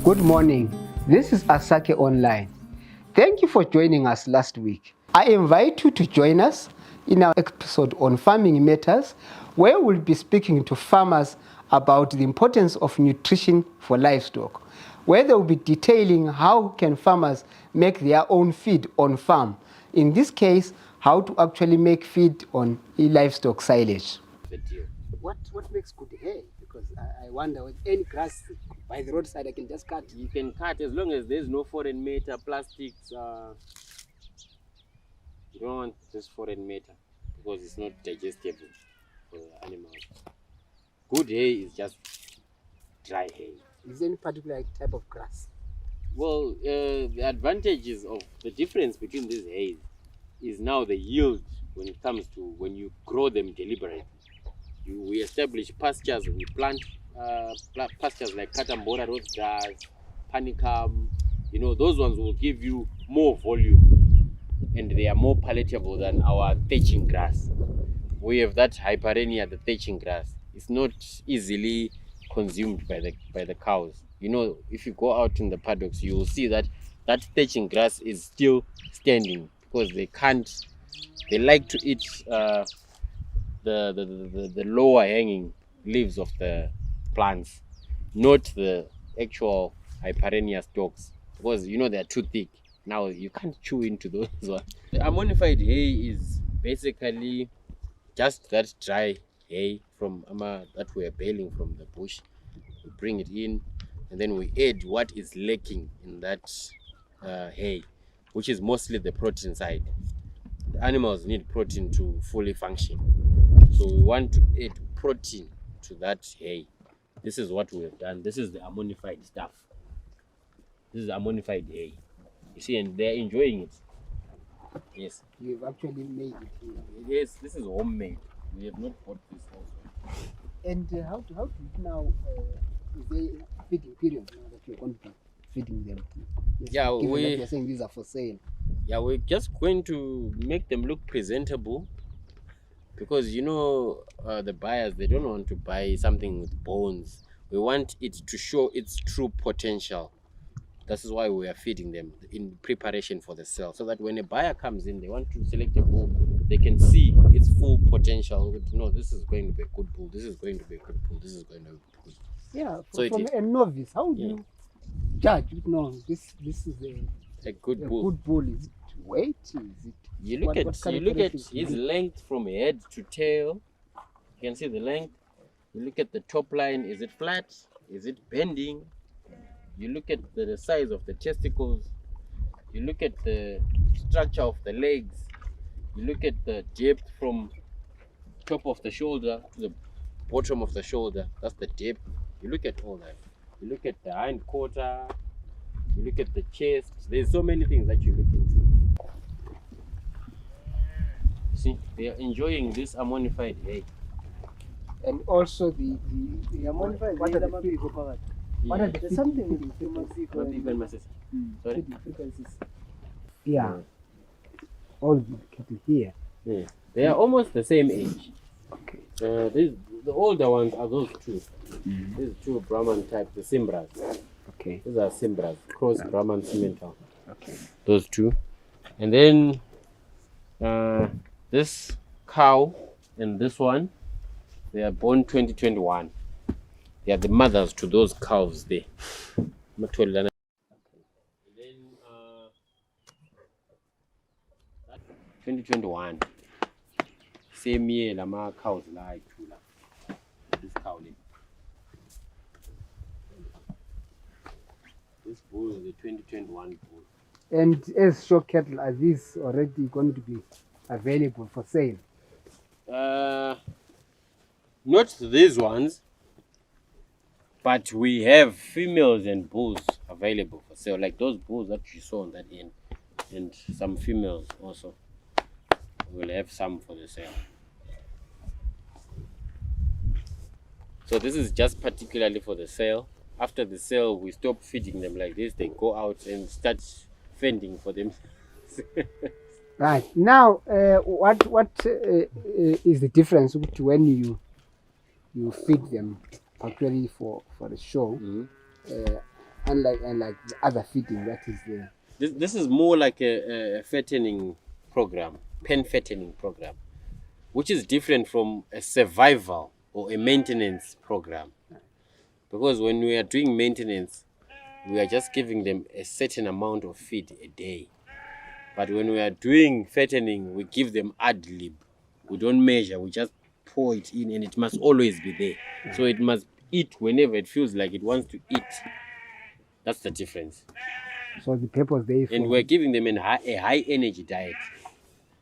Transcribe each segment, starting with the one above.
Good morning. This is Asake Online. Thank you for joining us last week. I invite you to join us in our episode on farming matters, where we'll be speaking to farmers about the importance of nutrition for livestock, where they'll be detailing how can farmers make their own feed on farm. In this case, how to actually make feed on livestock silage. What makes good hay? Because I wonder, with any grass by the roadside, I can just cut. You can cut as long as there's no foreign matter, plastics. You don't want this foreign matter because it's not digestible for the animals. Good hay is just dry hay. Is there any particular type of grass? Well, the advantages of the difference between these hays is now the yield when it comes to when you grow them deliberately. We establish pastures, we plant pastures like Catambora, rose grass, panicum. You know, those ones will give you more volume and they are more palatable than our thatching grass. We have that hyperenia, the thatching grass. It's not easily consumed by the cows. You know, if you go out in the paddocks, you will see that thatching grass is still standing because they like to eat the lower hanging leaves of the plants, not the actual hyperenia stalks, because you know they're too thick. Now you can't chew into those ones. The ammonified hay is basically just that dry hay from that we are baling from the bush. We bring it in and then we add what is lacking in that hay, which is mostly the protein side. The animals need protein to fully function. So we want to add protein to that hay. This is what we have done. This is the ammonified stuff. This is ammonified hay. You see, and they're enjoying it. Yes. You've actually made it here. Yes, this is homemade. We have not bought this also. And how do you now, is there a feeding period now that you're going to be feeding them? Yeah, you're saying these are for sale. Yeah, we're just going to make them look presentable. Because you know, the buyers, they don't want to buy something with bones. We want it to show its true potential. This is why we are feeding them in preparation for the sale, so that when a buyer comes in, they want to select a bull, they can see its full potential. No, this is going to be a good bull. This is going to be a good bull. This is going to be good. Yeah. So from a novice, how do you judge? No, this is a good bull. Good bull. Is it weight? Is it? You look at his length from head to tail. You can see the length. You look at the top line. Is it flat? Is it bending? You look at the size of the testicles. You look at the structure of the legs. You look at the depth from top of the shoulder to the bottom of the shoulder. That's the depth. You look at all that. You look at the hind quarter. You look at the chest. There's so many things that you look into. See, they are enjoying this ammonified hay. And also the ammonified what hay. What are the something Sorry? frequencies? Yeah. All the cattle here. Yeah. They are almost the same age. Okay. The older ones are those two. These two Brahman type, the Simbras. Okay. These are Simbras, cross Brahman Simmental. Okay. Those two. And then this cow and this one, they are born 2021. They are the mothers to those cows there. And then 2021. Same year, Lama cows like this cow. This bull is the 2021 bull. And as show cattle, are these already going to be available for sale? Not these ones, but we have females and bulls available for sale, like those bulls that you saw on that end, and some females also. We'll have some for the sale. So this is just particularly for the sale. After the sale, we stop feeding them like this. They go out and start fending for them. Right. Now, what is the difference when you feed them actually for the show? unlike the other feeding that is there. This is more like a fattening program, pen fattening program, which is different from a survival or a maintenance program. Because when we are doing maintenance, we are just giving them a certain amount of feed a day. But when we are doing fattening, we give them ad lib. We don't measure, we just pour it in, and it must always be there. So it must eat whenever it feels like it wants to eat. That's the difference. So the purpose there And we're giving them a high energy diet.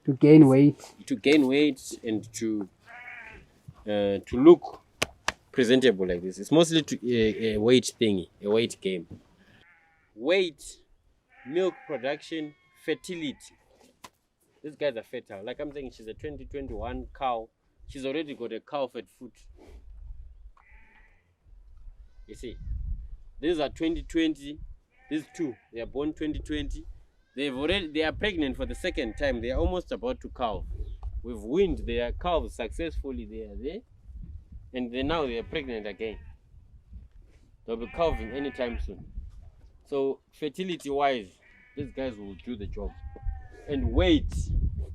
to gain weight. To gain weight and to look presentable like this. It's mostly a weight thingy, a weight game. Weight, milk production, fertility. These guys are fertile. Like I'm saying, she's a 2021 cow. She's already got a cow-fed foot. You see, these are 2020. These two, they are born 2020. They are pregnant for the second time. They are almost about to calve. We've weaned their calves successfully. They are there, and now they are pregnant again. They'll be calving anytime soon. So fertility-wise, these guys will do the job. And weight,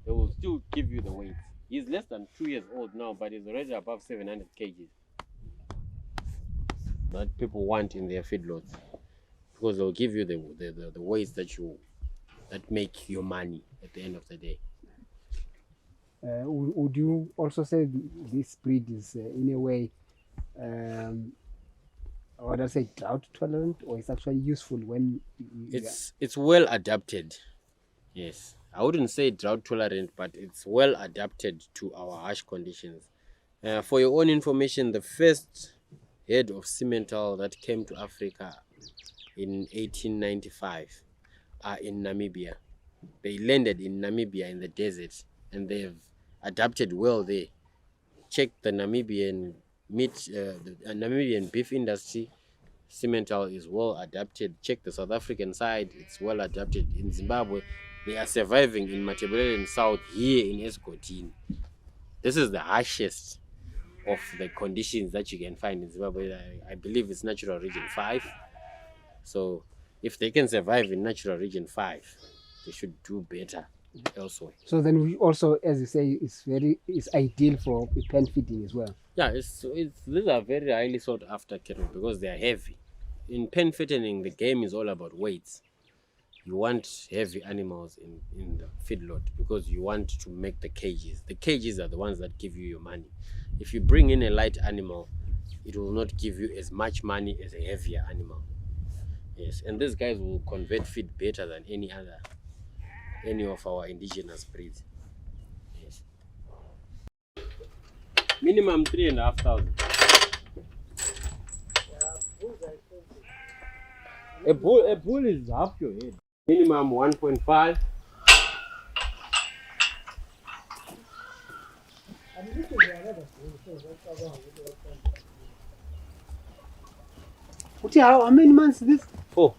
they will still give you the weight. He's less than 2 years old now, but he's already above 700 kgs. That people want in their feedlots, because they'll give you the weights that make your money at the end of the day. Would you also say this breed is in a way, or would I say drought tolerant, or it's actually useful when it's well adapted? Yes, I wouldn't say drought tolerant, but it's well adapted to our harsh conditions. For your own information, the first head of Simmental that came to Africa in 1895 are in Namibia. They landed in Namibia in the desert, and they've adapted well there. Check the Namibian the Namibian beef industry. Simmental is well adapted. Check the South African side, it's well adapted. In Zimbabwe, they are surviving in Matabeleland South, here in Escotini. This is the harshest of the conditions that you can find in Zimbabwe. I believe it's natural region 5. So if they can survive in natural region 5, they should do better elsewhere. So then we also, as you say, it's ideal for pen feeding as well. Yeah, these are very highly sought after cattle because they are heavy. In pen fattening, the game is all about weights. You want heavy animals in the feedlot because you want to make the cages. The cages are the ones that give you your money. If you bring in a light animal, it will not give you as much money as a heavier animal. Yes, and these guys will convert feed better than any of our indigenous breeds. Yes. Minimum 3,500. A bull is half your head. Minimum 1.5. How many months is this? 4.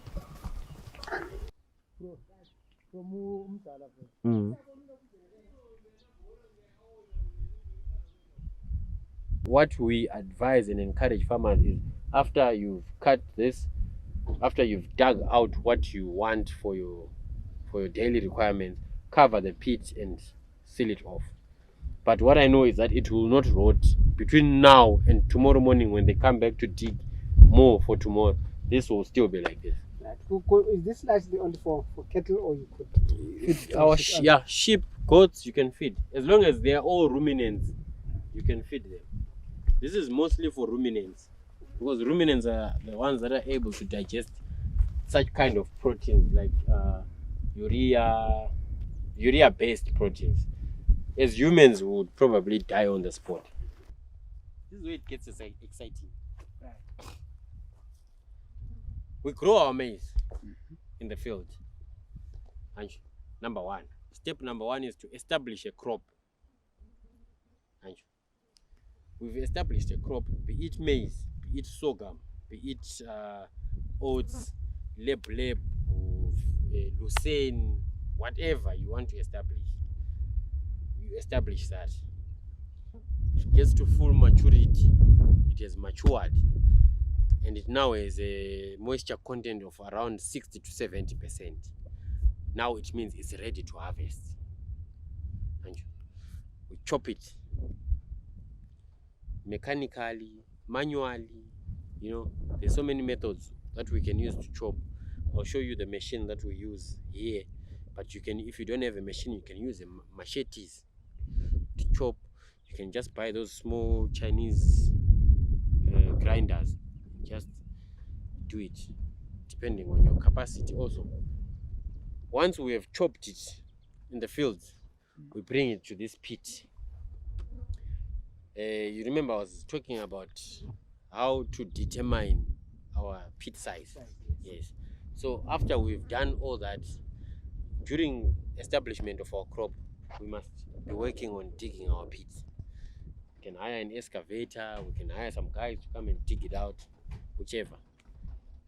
What we advise and encourage farmers is, after you've cut this, after you've dug out what you want for your daily requirements, cover the pit and seal it off. But what I know is that it will not rot. Between now and tomorrow morning, when they come back to dig more for tomorrow, this will still be like this. Is this largely only for cattle, or you could feed sheep, goats you can feed. As long as they are all ruminants, you can feed them. This is mostly for ruminants, because ruminants are the ones that are able to digest such kind of proteins like urea-based proteins. As humans, we would probably die on the spot. This is where it gets exciting. We grow our maize in the field. And step number one is to establish a crop. And we've established a crop, be it maize, be it sorghum, be it oats, leb, lucerne, whatever you want to establish. You establish that. It gets to full maturity. It has matured. and it now has a moisture content of around 60 to 70%. Now it means it's ready to harvest. And we chop it mechanically, manually. You know, there's so many methods that we can use to chop. I'll show you the machine that we use here, but you can, if you don't have a machine, you can use a machetes to chop. You can just buy those small Chinese grinders, just do it depending on your capacity. Also, once we have chopped it in the fields, we bring it to this pit. You remember I was talking about how to determine our pit size. Yes. So after we've done all that, during establishment of our crop, we must be working on digging our pits. We can hire an excavator, we can hire some guys to come and dig it out, whichever.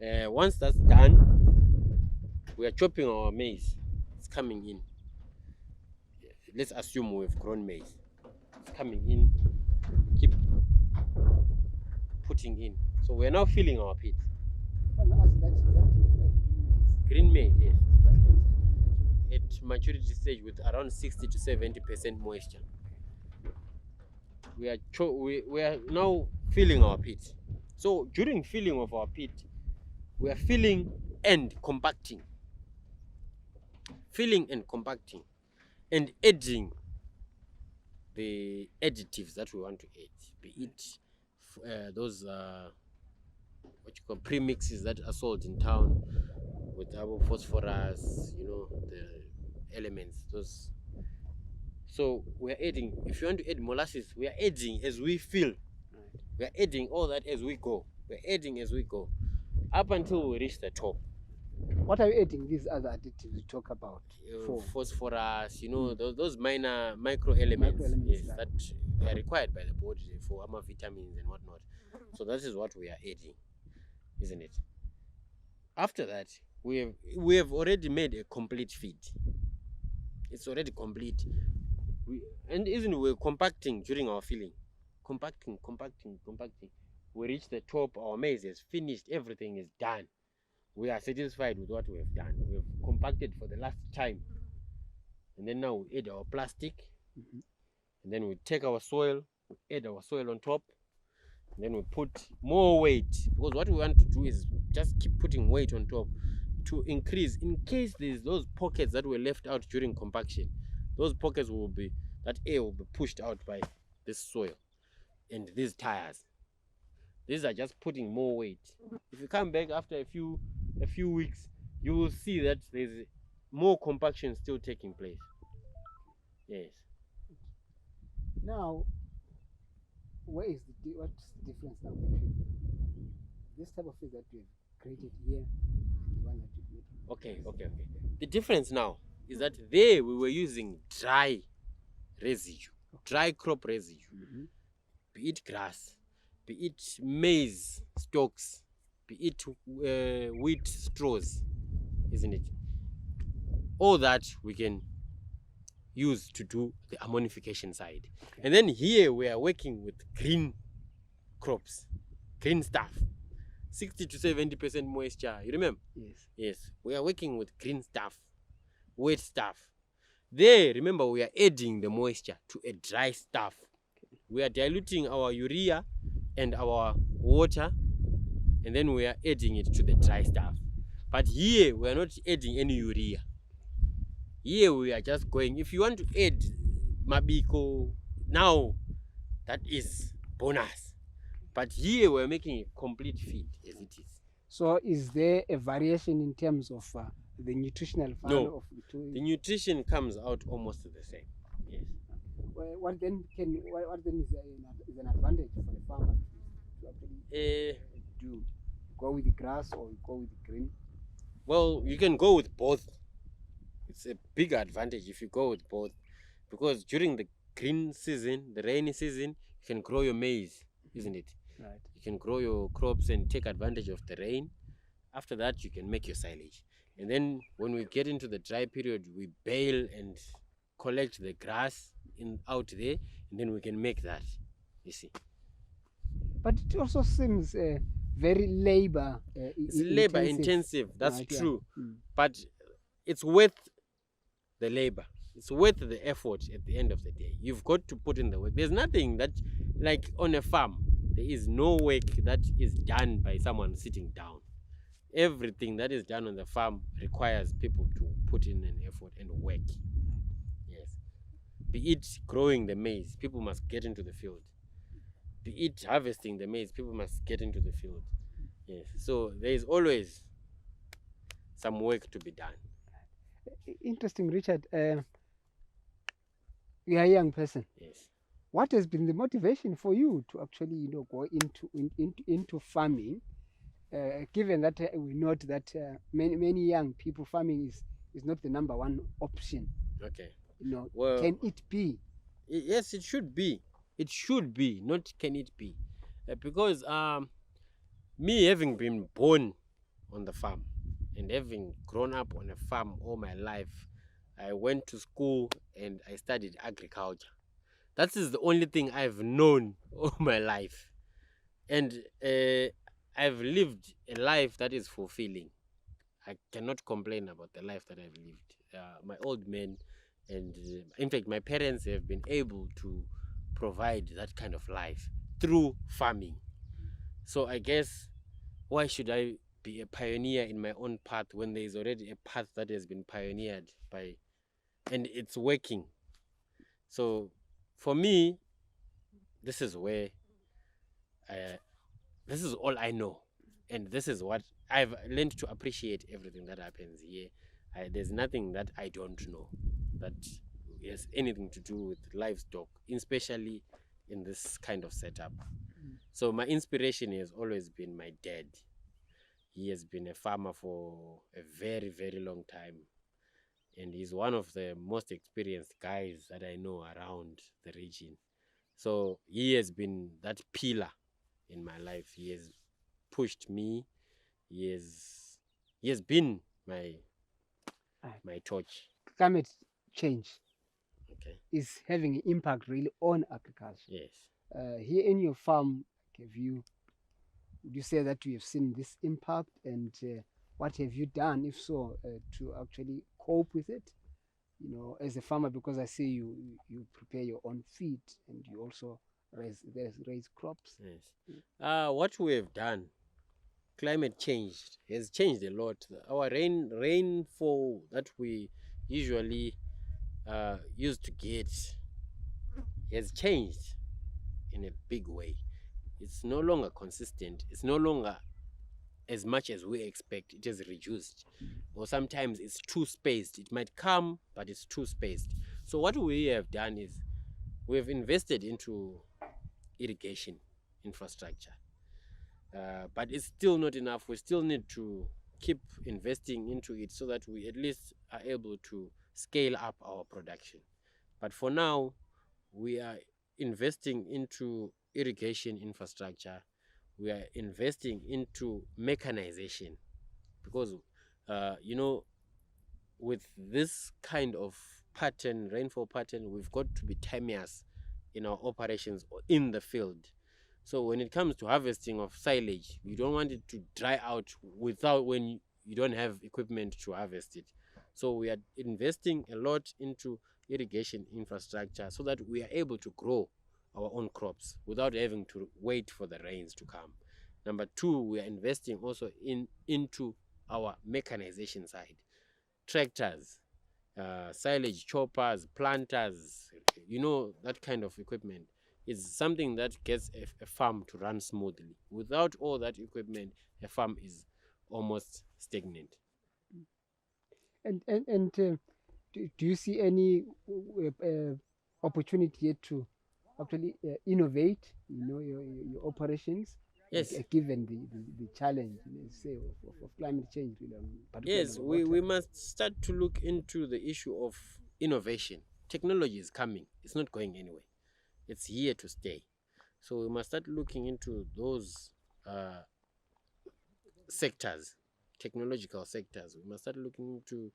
Once that's done, we are chopping our maize. It's coming in. Let's assume we've grown maize. It's coming in. Keep putting in. So we're now filling our pit. Green maize, yes. At maturity stage with around 60 to 70% moisture. We are now filling our pit. So during filling of our pit, we are filling and compacting. Filling and compacting. And adding the additives that we want to add. Be it those what you call premixes that are sold in town with our phosphorus, you know, the elements, those. So we're adding, if you want to add molasses, we are adding as we fill. We are adding all that as we go. We're adding as we go. Up until we reach the top. What are you adding these other additives you talk about? Phosphorus, you know, those minor micro elements, yes, right. that they are required by the body for our vitamins and whatnot. So that is what we are adding, isn't it? After that, we have already made a complete feed. It's already complete. And isn't we're compacting during our filling? Compacting. We reach the top, our maize is finished, everything is done. We are satisfied with what we have done. We have compacted for the last time. And then now we add our plastic. And then we take our soil, we add our soil on top. And then we put more weight. Because what we want to do is just keep putting weight on top to increase. In case there's those pockets that were left out during compaction, those pockets will be, that air will be pushed out by this soil and these tires. These are just putting more weight. If you come back after a few weeks, you will see that there's more compaction still taking place. Yes. Now, what's the difference now between this type of fish that you have created here and the one that you've made? Okay. The difference now is that there we were using dry residue, dry crop residue, be it grass, be it maize stalks, be it wheat straws, isn't it? All that we can use to do the ammonification side. Okay. And then here we are working with green crops, green stuff, 60 to 70% moisture. You remember? Yes. We are working with green stuff, wet stuff. There, remember, we are adding the moisture to a dry stuff. We are diluting our urea and our water, and then we are adding it to the dry stuff. But here, we are not adding any urea. Here, we are just going, if you want to add mabiko, now, that is bonus. But here, we are making a complete feed as it is. So, is there a variation in terms of the nutritional value of the two? The nutrition comes out almost the same. Yes. What then is an advantage for the farmer to actually do? Go with the grass or go with the green? Well, you can go with both. It's a big advantage if you go with both, because during the green season, the rainy season, you can grow your maize, isn't it? Right. You can grow your crops and take advantage of the rain. After that, you can make your silage. And then when we get into the dry period, we bale and collect the grass out there, and then we can make that, you see. But it also seems very labor It's labor intensive. That's Right, yeah. true. But it's worth the labor. It's worth the effort at the end of the day. You've got to put in the work. There's nothing that, like on a farm, there is no work that is done by someone sitting down. Everything that is done on the farm requires people to put in an effort and work. Yes. Be it growing the maize, people must get into the field. Be it harvesting the maize, people must get into the field. Yes. So there is always some work to be done. Interesting, Richard. You are a young person. Yes. What has been the motivation for you to actually, go into farming? Given that we note that many young people, farming is not the number one option. Okay. Well, can it be? Yes, it should be. It should be, not can it be. Because me having been born on the farm and having grown up on a farm all my life, I went to school and I studied agriculture. That is the only thing I've known all my life. And I've lived a life that is fulfilling. I cannot complain about the life that I've lived. My old men and in fact, my parents have been able to provide that kind of life through farming. So I guess, why should I be a pioneer in my own path when there is already a path that has been pioneered by, and it's working? So for me, this is where this is all I know, and this is what I've learned to appreciate. Everything that happens here, there's nothing that I don't know that has anything to do with livestock, especially in this kind of setup. So my inspiration has always been my dad. He has been a farmer for a very, very long time, and he's one of the most experienced guys that I know around the region. So he has been that pillar in my life. He has pushed me. He has been my torch. Climate change Okay. is having an impact really on agriculture. Yes. Here in your farm, would you say that you have seen this impact, and what have you done, if so, to actually cope with it? As a farmer, because I see you prepare your own feed and you also raise crops. Yes. What we have done, climate change has changed a lot. Our rainfall that we usually used to get has changed in a big way. It's no longer consistent. It's no longer as much as we expect. It is reduced, or sometimes it's too spaced. It might come, but it's too spaced. So what we have done is we have invested into irrigation infrastructure, but it's still not enough. We still need to keep investing into it so that we at least are able to scale up our production. But for now, we are investing into irrigation infrastructure. We are investing into mechanization, because with this kind of pattern, rainfall pattern, we've got to be timeous in our operations in the field. So when it comes to harvesting of silage, we don't want it to dry out when you don't have equipment to harvest it. So we are investing a lot into irrigation infrastructure so that we are able to grow our own crops without having to wait for the rains to come. Number two, we are investing also into our mechanization side. Tractors, silage choppers, planters, that kind of equipment is something that gets a farm to run smoothly. Without all that equipment, a farm is almost stagnant. And do you see any opportunity yet to actually innovate, your operations? Yes. Given the challenge, say, of climate change. Yes, we must start to look into the issue of innovation. Technology is coming. It's not going anywhere. It's here to stay. So we must start looking into those sectors, technological sectors. We must start looking into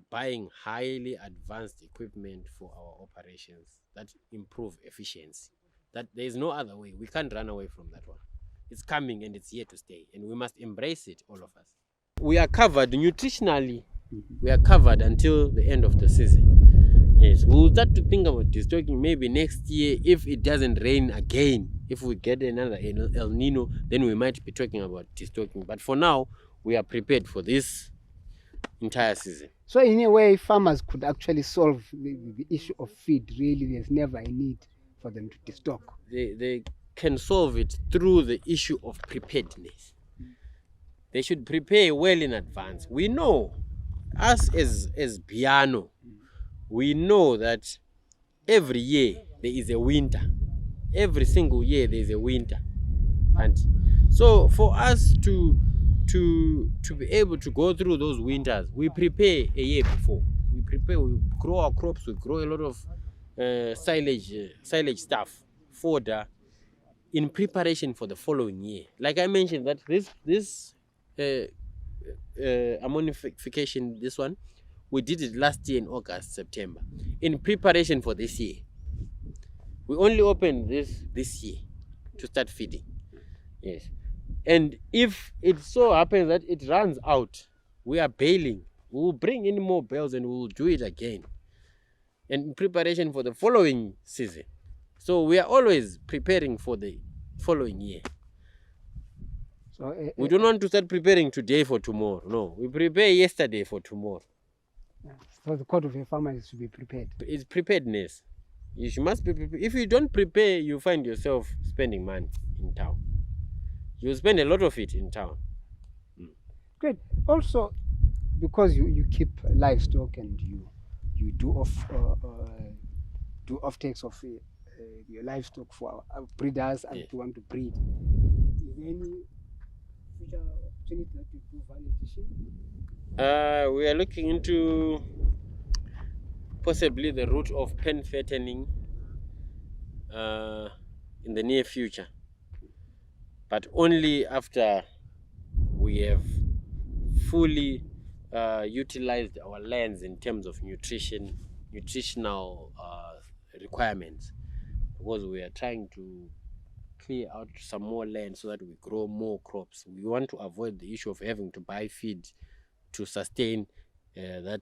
buying highly advanced equipment for our operations that improve efficiency. That there is no other way. We can't run away from that one. It's coming and it's here to stay, and we must embrace it, all of us. We are covered nutritionally. We are covered until the end of the season. Yes, we'll start to think about destocking maybe next year if it doesn't rain again. If we get another El Nino, then we might be talking about destocking. But for now, we are prepared for this entire season. So in a way, farmers could actually solve the issue of feed. Really, there's never a need for them to destock. They can solve it through the issue of preparedness. They should prepare well in advance. We know, us as Biano, we know that every year there is a winter. Every single year there is a winter. And so for us to be able to go through those winters, we prepare a year before. We grow our crops, we grow a lot of silage stuff, fodder, in preparation for the following year. Like I mentioned, that this ammonification, this one, we did it last year in August, September, in preparation for this year. We only opened this year to start feeding. Yes. And if it so happens that it runs out, we are bailing. We will bring in more bales and we will do it again. And in preparation for the following season. So we are always preparing for the following year. So we don't want to start preparing today for tomorrow. No, we prepare yesterday for tomorrow. So the code of a farmer is to be prepared. It's preparedness. You must be prepared. If you don't prepare, you find yourself spending money in town. You spend a lot of it in town. Great. Also, because you keep livestock and you do off-takes of your livestock for breeders and to want to breed. Is there any future opportunity that you do value addition? We are looking into possibly the route of pen fattening in the near future, but only after we have fully utilized our lands in terms of nutritional requirements, because we are trying to clear out some more land so that we grow more crops. We want to avoid the issue of having to buy feed to sustain that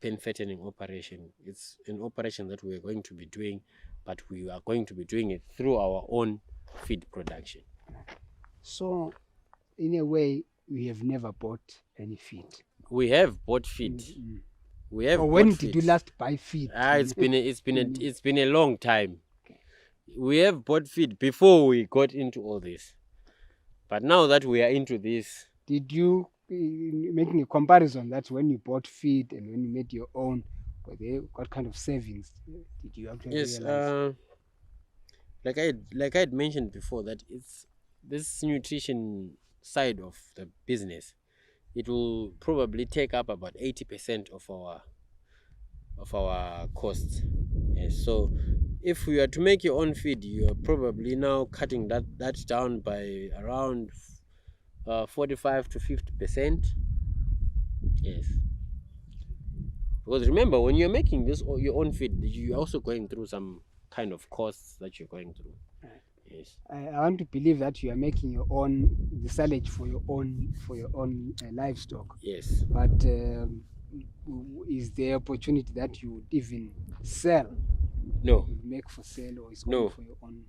pen fattening operation. It's an operation that we are going to be doing, but we are going to be doing it through our own feed production. So, in a way, we have never bought any feed. We have bought feed. Mm-hmm. We have. Or when bought did feed. you last buy feed? It's been a long time. Okay. We have bought feed before we got into all this, but now that we are into this, did you making a comparison? That's when you bought feed and when you made your own. What kind of savings did you actually realize? Like I had mentioned before, that it's this nutrition side of the business. It will probably take up about 80% of our costs. Yes, so if we are to make your own feed, you are probably now cutting that down by around 45 to 50%. Yes. Because remember, when you're making this or your own feed, you're also going through some kind of costs that you're going through. Right. Yes. I want to believe that you are making the silage for your own livestock. Yes. But is there opportunity that you would even sell? No. Make for sale, or is no for your own?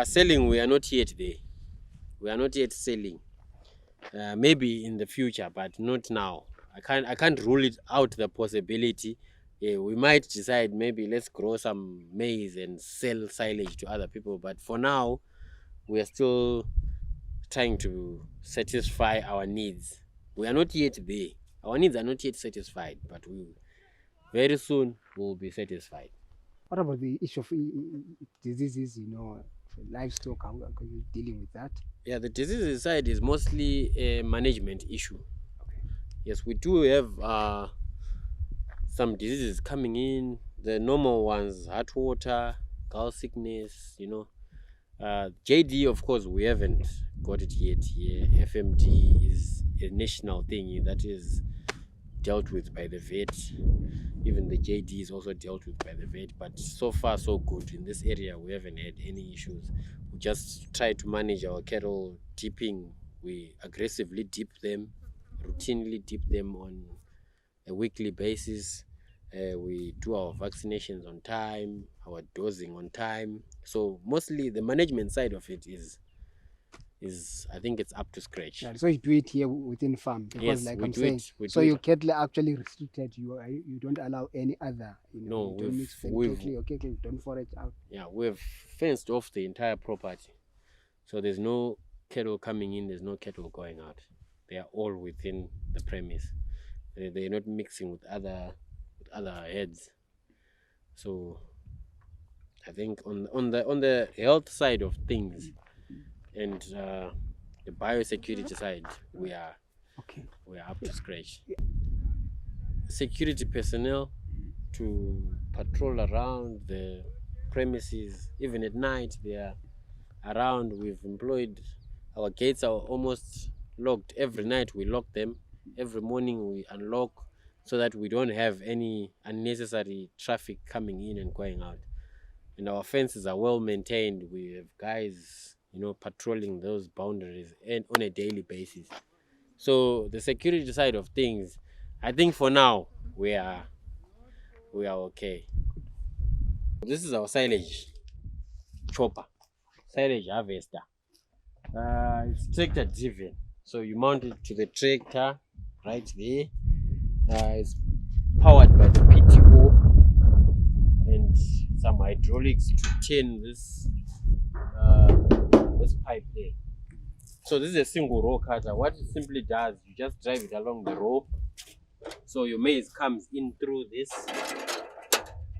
Selling, we are not yet there. We are not yet selling. Maybe in the future, but not now. I can't rule it out, the possibility. Yeah, we might decide maybe let's grow some maize and sell silage to other people. But for now, we are still trying to satisfy our needs. We are not yet there. Our needs are not yet satisfied, but very soon we'll be satisfied. What about the issue of diseases, for livestock? How are you dealing with that? Yeah, the diseases side is mostly a management issue. Okay. Yes, we do have some diseases coming in, the normal ones, heart water, gall sickness, JD, of course, we haven't got it yet. Yeah, FMD is a national thing that is dealt with by the vet. Even the JD is also dealt with by the vet. But so far, so good. In this area, we haven't had any issues. We just try to manage our cattle dipping. We aggressively dip them, routinely dip them on a weekly basis. We do our vaccinations on time, our dosing on time. So mostly the management side of it is I think it's up to scratch. Yeah, so you do it here within farm because, Yes, like we I'm do saying, it. We so do your it. cattle are actually restricted. You don't allow any other. You know, No, you don't mix your cattle don't forage out. Yeah, we've fenced off the entire property, so there's no cattle coming in. There's no cattle going out. They are all within the premise. They're not mixing with other heads. So I think on the health side of things and the biosecurity side, we are up to scratch. Security personnel to patrol around the premises, even at night they are around. We've employed, our gates are almost locked. Every night we lock them, every morning we unlock, so that we don't have any unnecessary traffic coming in and going out. And our fences are well maintained. We have guys, patrolling those boundaries and on a daily basis. So the security side of things, I think for now we are okay. This is our silage chopper, silage harvester. It's tractor driven, so you mount it to the tractor right there. It's powered by the PTO and some hydraulics to turn this pipe there. So this is a single row cutter. What it simply does, you just drive it along the row, so your maize comes in through this,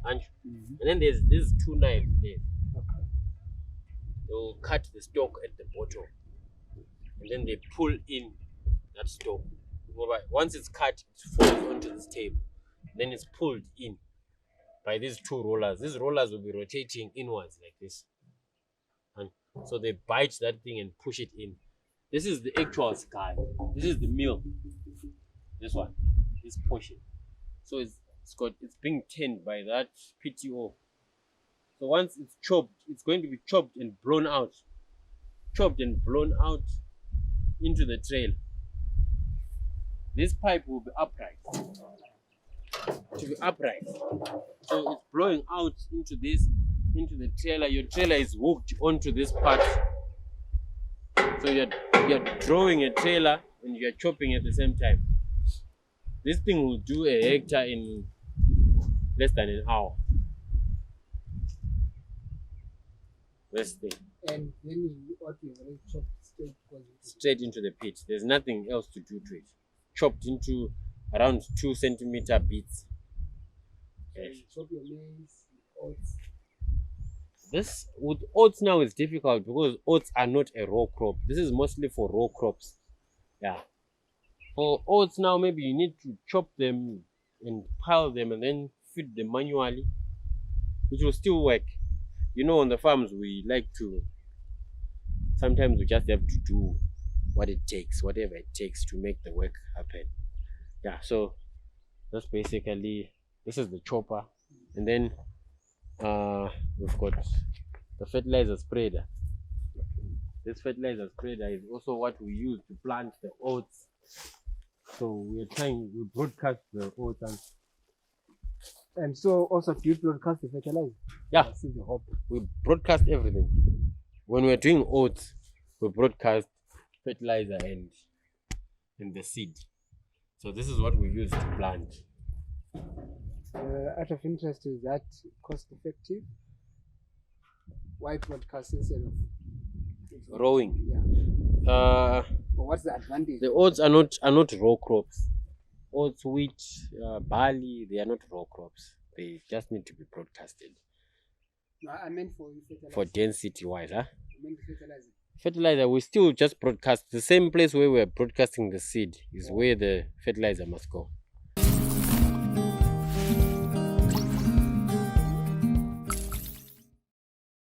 and then there's these two knives there. They will cut the stalk at the bottom, and then they pull in that stalk. Once it's cut, it falls onto this table. Then it's pulled in by these two rollers. These rollers will be rotating inwards like this, and so they bite that thing and push it in. This is the actual sky. This is the mill. This one, this portion. So it's being turned by that PTO. So once it's chopped, it's going to be chopped and blown out. Chopped and blown out into the trailer. This pipe will be upright. To be upright. So it's blowing out into the trailer. Your trailer is hooked onto this part. So you're drawing a trailer and you're chopping at the same time. This thing will do a hectare in less than an hour. This thing. And then what you already chopped straight into the pit. There's nothing else to do to it. Chopped into around 2 centimeter bits. Yes. Chop your maize, oats. This with oats now is difficult because oats are not a raw crop. This is mostly for raw crops. Yeah. For oats now, maybe you need to chop them and pile them and then feed them manually, which will still work. On the farms we like to, sometimes we just have to do what it takes, whatever it takes to make the work happen. Yeah, so that's basically, this is the chopper. And then we've got the fertilizer spreader. This fertilizer spreader is also what we use to plant the oats. So we broadcast the oats. And so also do you broadcast the fertilizer? Yeah, That's the hope. We broadcast everything. When we're doing oats, we broadcast fertilizer and the seed. So this is what we use to plant. Out of interest, is that cost effective? Why broadcast instead of Rowing? Yeah. But what's the advantage? The oats are not raw crops. Oats, wheat, barley, they are not raw crops. They just need to be broadcasted. No, I meant for fertilizer. For density wise, huh? I meant fertilizer. Fertilizer, we still just broadcast the same place where we're broadcasting the seed is where the fertilizer must go.